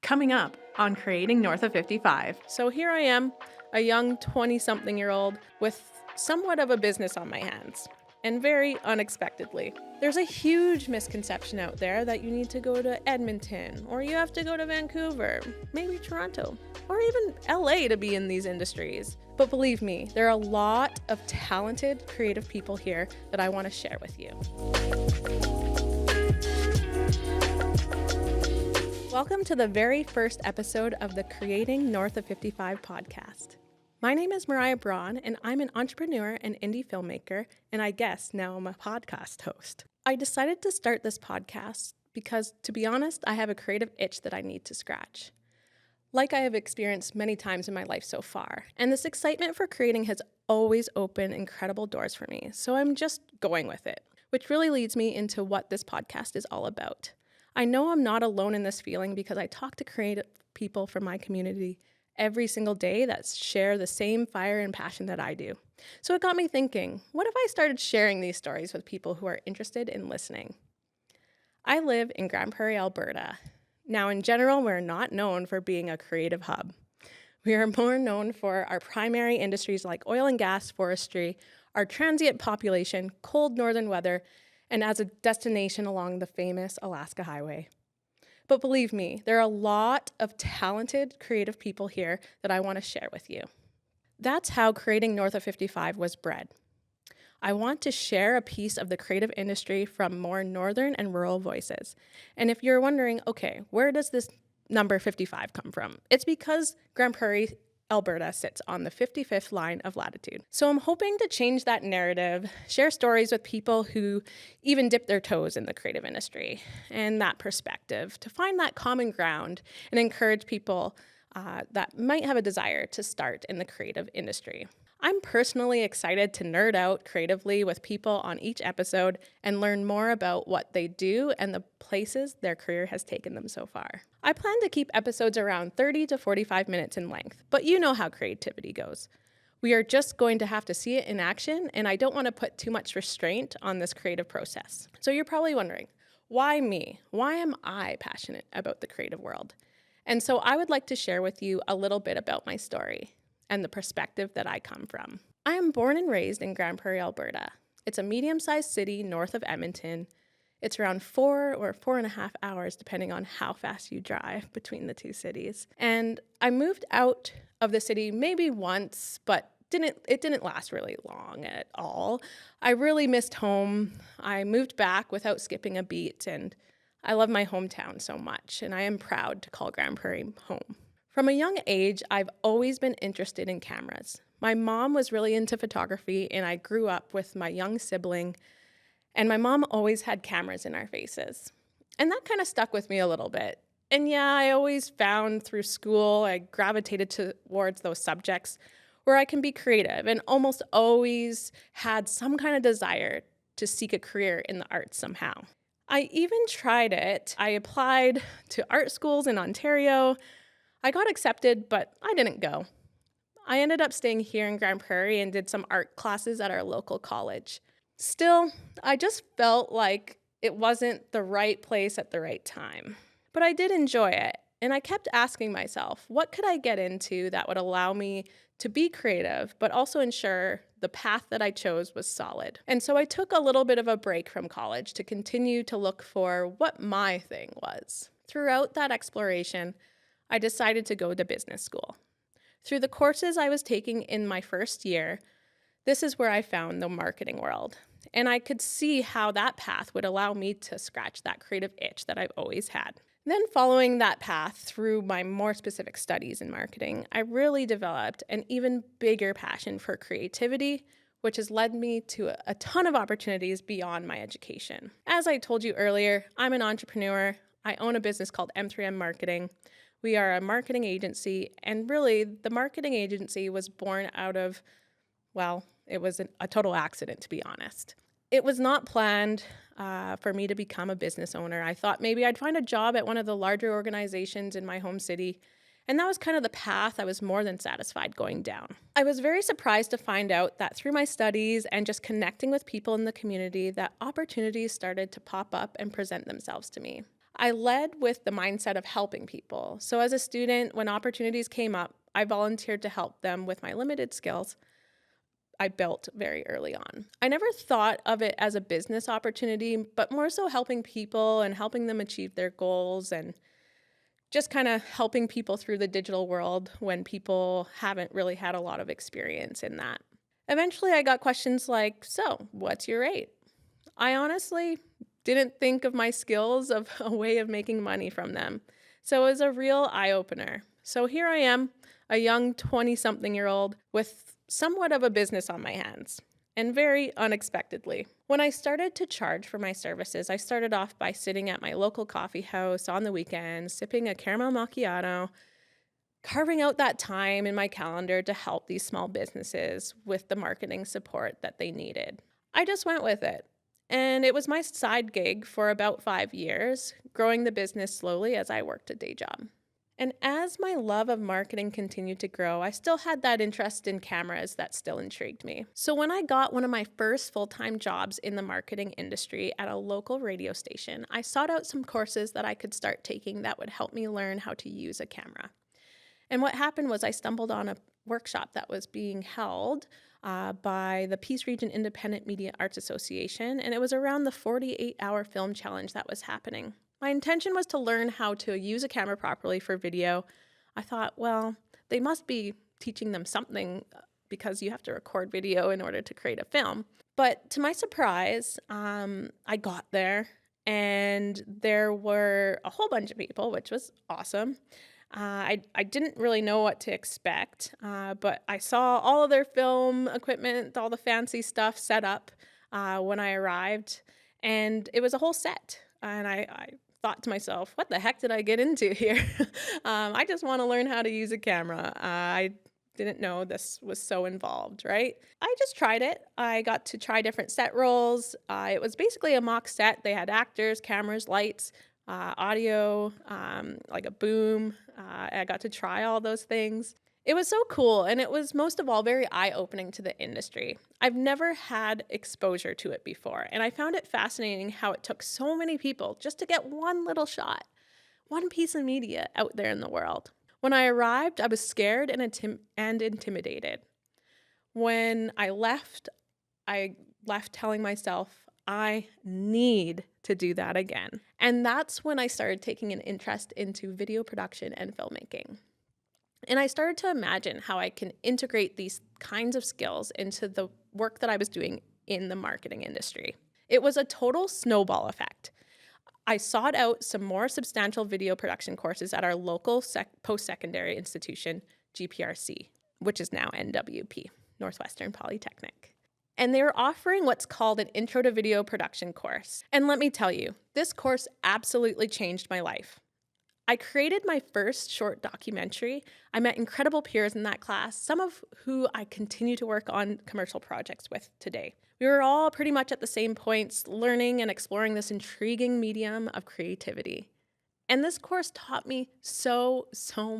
coming up on Creating North of 55. So here I am, a young 20-something-year-old with somewhat of a business on my hands. And very unexpectedly, there's a huge misconception out there that you need to go to Edmonton, or you have to go to Vancouver, maybe Toronto, or even LA to be in these industries. But believe me, there are a lot of talented, creative people here that I want to share with you. Welcome to the very first episode of the Creating North of 55 podcast. My name is Mariah Braun, and I'm an entrepreneur and indie filmmaker, and I guess now I'm a podcast host. I decided to start this podcast because, to be honest, I have a creative itch that I need to scratch, like I have experienced many times in my life so far. And this excitement for creating has always opened incredible doors for me, so I'm just going with it, which really leads me into what this podcast is all about. I know I'm not alone in this feeling because I talk to creative people from my community every single day that share the same fire and passion that I do. So it got me thinking, what if I started sharing these stories with people who are interested in listening? I live in Grande Prairie, Alberta. Now, in general, we're not known for being a creative hub. We are more known for our primary industries like oil and gas, forestry, our transient population, cold northern weather, and as a destination along the famous Alaska Highway. But believe me, there are a lot of talented, creative people here that I want to share with you. That's how Creating North of 55 was bred. I want to share a piece of the creative industry from more northern and rural voices. And if you're wondering, okay, where does this number 55 come from? It's because Grande Prairie, Alberta sits on the 55th line of latitude. So I'm hoping to change that narrative, share stories with people who even dip their toes in the creative industry and that perspective to find that common ground and encourage people that might have a desire to start in the creative industry. I'm personally excited to nerd out creatively with people on each episode and learn more about what they do and the places their career has taken them so far. I plan to keep episodes around 30 to 45 minutes in length, but you know how creativity goes. We are just going to have to see it in action, and I don't want to put too much restraint on this creative process. So you're probably wondering, why me? Why am I passionate about the creative world? And so I would like to share with you a little bit about my story and the perspective that I come from. I am born and raised in Grande Prairie, Alberta. It's a medium-sized city north of Edmonton. It's around 4 or 4.5 hours, depending on how fast you drive between the two cities. And I moved out of the city maybe once, but it didn't last really long at all. I really missed home. I moved back without skipping a beat, and I love my hometown so much, and I am proud to call Grande Prairie home. From a young age, I've always been interested in cameras. My mom was really into photography, and I grew up with my young sibling, and my mom always had cameras in our faces. And that kind of stuck with me a little bit. And yeah, I always found through school, I gravitated towards those subjects where I can be creative, and almost always had some kind of desire to seek a career in the arts somehow. I even tried it. I applied to art schools in Ontario. I got accepted, but I didn't go. I ended up staying here in Grande Prairie and did some art classes at our local college. Still, I just felt like it wasn't the right place at the right time. But I did enjoy it, and I kept asking myself, what could I get into that would allow me to be creative, but also ensure the path that I chose was solid? And so I took a little bit of a break from college to continue to look for what my thing was. Throughout that exploration, I decided to go to business school. Through the courses I was taking in my first year, this is where I found the marketing world. And I could see how that path would allow me to scratch that creative itch that I've always had. Then following that path through my more specific studies in marketing, I really developed an even bigger passion for creativity, which has led me to a ton of opportunities beyond my education. As I told you earlier, I'm an entrepreneur. I own a business called M3M Marketing. We are a marketing agency, and really the marketing agency was born out of, well, it was a total accident, to be honest. It was not planned for me to become a business owner. I thought maybe I'd find a job at one of the larger organizations in my home city, and that was kind of the path I was more than satisfied going down. I was very surprised to find out that through my studies and just connecting with people in the community, that opportunities started to pop up and present themselves to me. I led with the mindset of helping people. So as a student, when opportunities came up, I volunteered to help them with my limited skills I built very early on. I never thought of it as a business opportunity, but more so helping people and helping them achieve their goals and just kind of helping people through the digital world when people haven't really had a lot of experience in that. Eventually, I got questions like, "So, what's your rate?" I honestly didn't think of my skills of a way of making money from them. So it was a real eye-opener. So here I am, a young 20-something-year-old with somewhat of a business on my hands, and very unexpectedly. When I started to charge for my services, I started off by sitting at my local coffee house on the weekends, sipping a caramel macchiato, carving out that time in my calendar to help these small businesses with the marketing support that they needed. I just went with it. And it was my side gig for about 5 years, growing the business slowly as I worked a day job. And as my love of marketing continued to grow, I still had that interest in cameras that still intrigued me. So when I got one of my first full-time jobs in the marketing industry at a local radio station, I sought out some courses that I could start taking that would help me learn how to use a camera. And what happened was I stumbled on a workshop that was being held by the Peace Region Independent Media Arts Association, and it was around the 48-hour film challenge that was happening. My intention was to learn how to use a camera properly for video. I thought, well, they must be teaching them something because you have to record video in order to create a film. But to my surprise, I got there and there were a whole bunch of people, which was awesome. I didn't really know what to expect, but I saw all of their film equipment, all the fancy stuff set up when I arrived, and it was a whole set. And I thought to myself, what the heck did I get into here? I just want to learn how to use a camera. I didn't know this was so involved, right? I just tried it. I got to try different set roles. It was basically a mock set. They had actors, cameras, lights, audio, like a boom. I got to try all those things. It was so cool, and it was most of all very eye-opening to the industry. I've never had exposure to it before, and I found it fascinating how it took so many people just to get one little shot, one piece of media out there in the world. When I arrived, I was scared and intimidated. When I left telling myself, I need to do that again. And that's when I started taking an interest into video production and filmmaking. And I started to imagine how I can integrate these kinds of skills into the work that I was doing in the marketing industry. It was a total snowball effect. I sought out some more substantial video production courses at our local post-secondary institution, GPRC, which is now NWP, Northwestern Polytechnic. And they were offering what's called an Intro to Video Production course. And let me tell you, this course absolutely changed my life. I created my first short documentary. I met incredible peers in that class, some of who I continue to work on commercial projects with today. We were all pretty much at the same points, learning and exploring this intriguing medium of creativity. And this course taught me so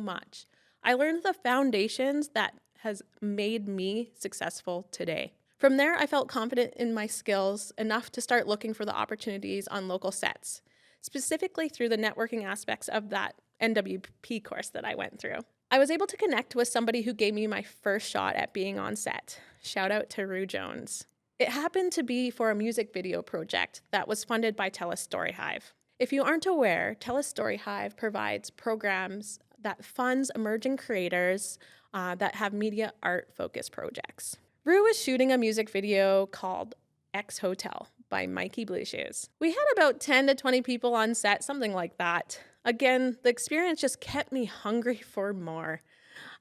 much. I learned the foundations that has made me successful today. From there, I felt confident in my skills enough to start looking for the opportunities on local sets, specifically through the networking aspects of that NWP course that I went through. I was able to connect with somebody who gave me my first shot at being on set. Shout out to Rue Jones. It happened to be for a music video project that was funded by TELUS StoryHive. If you aren't aware, TELUS StoryHive provides programs that funds emerging creators that have media art focused projects. Rue was shooting a music video called X Hotel by Mikey Blue Shoes. We had about 10 to 20 people on set, something like that. Again, the experience just kept me hungry for more.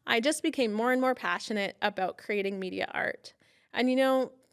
I just became more and more passionate about creating media art. And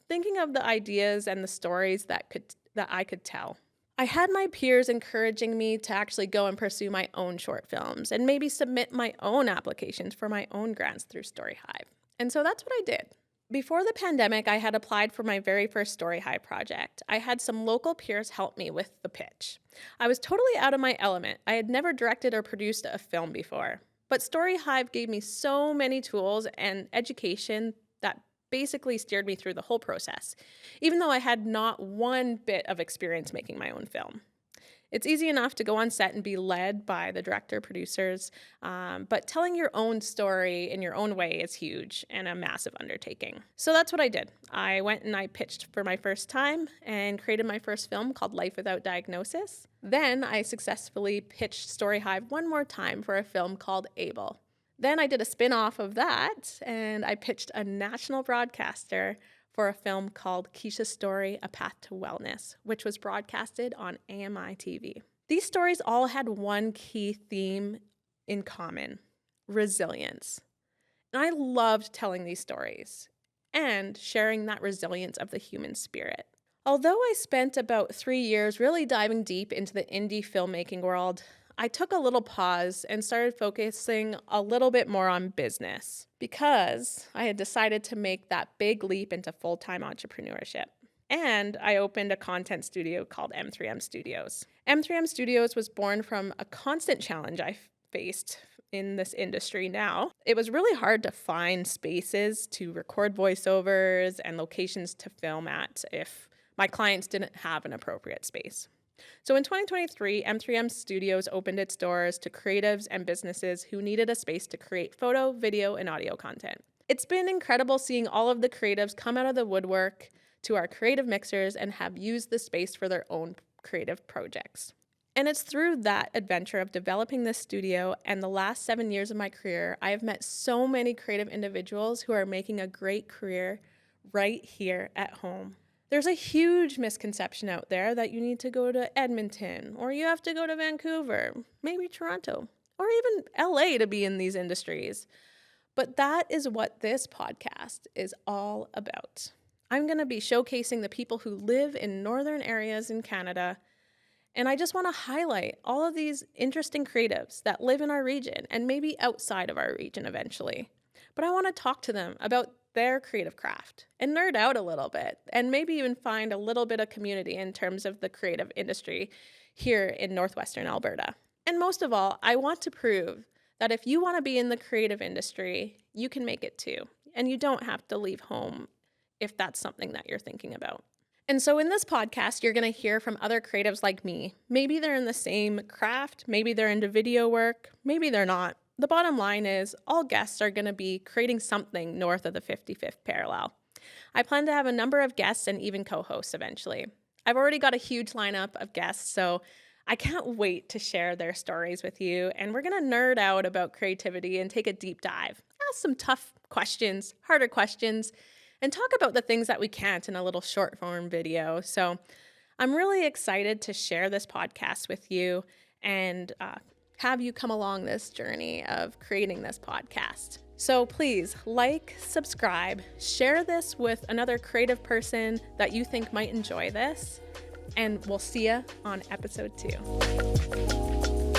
thinking of the ideas and the stories that I could tell. I had my peers encouraging me to actually go and pursue my own short films and maybe submit my own applications for my own grants through StoryHive. And so that's what I did. Before the pandemic, I had applied for my very first StoryHive project. I had some local peers help me with the pitch. I was totally out of my element. I had never directed or produced a film before. But StoryHive gave me so many tools and education that basically steered me through the whole process, even though I had not one bit of experience making my own film. It's easy enough to go on set and be led by the director, producers, but telling your own story in your own way is huge and a massive undertaking. So that's what I did. I went and I pitched for my first time and created my first film called Life Without Diagnosis. Then I successfully pitched Story Hive one more time for a film called Able. Then I did a spin-off of that and I pitched a national broadcaster for a film called Keisha's Story, A Path to Wellness, which was broadcasted on AMI TV. These stories all had one key theme in common: resilience. And I loved telling these stories and sharing that resilience of the human spirit. Although I spent about 3 years really diving deep into the indie filmmaking world, I took a little pause and started focusing a little bit more on business because I had decided to make that big leap into full-time entrepreneurship. And I opened a content studio called M3M Studios. M3M Studios was born from a constant challenge I faced in this industry now. It was really hard to find spaces to record voiceovers and locations to film at if my clients didn't have an appropriate space. So in 2023, M3M Studios opened its doors to creatives and businesses who needed a space to create photo, video, and audio content. It's been incredible seeing all of the creatives come out of the woodwork to our creative mixers and have used the space for their own creative projects. And it's through that adventure of developing this studio and the last 7 years of my career, I have met so many creative individuals who are making a great career right here at home. There's a huge misconception out there that you need to go to Edmonton, or you have to go to Vancouver, maybe Toronto, or even LA to be in these industries. But that is what this podcast is all about. I'm going to be showcasing the people who live in northern areas in Canada, and I just want to highlight all of these interesting creatives that live in our region and maybe outside of our region eventually. But I want to talk to them about their creative craft and nerd out a little bit and maybe even find a little bit of community in terms of the creative industry here in northwestern Alberta. And most of all, I want to prove that if you want to be in the creative industry, you can make it too. And you don't have to leave home if that's something that you're thinking about. And so in this podcast, you're going to hear from other creatives like me. Maybe they're in the same craft, maybe they're into video work, maybe they're not. The bottom line is all guests are going to be creating something north of the 55th parallel. I plan to have a number of guests and even co-hosts eventually. I've already got a huge lineup of guests, so I can't wait to share their stories with you, and we're going to nerd out about creativity and take a deep dive, ask some tough questions, harder questions, and talk about the things that we can't in a little short form video. So I'm really excited to share this podcast with you and have you come along this journey of creating this podcast. So please like, subscribe, share this with another creative person that you think might enjoy this, and we'll see you on episode 2.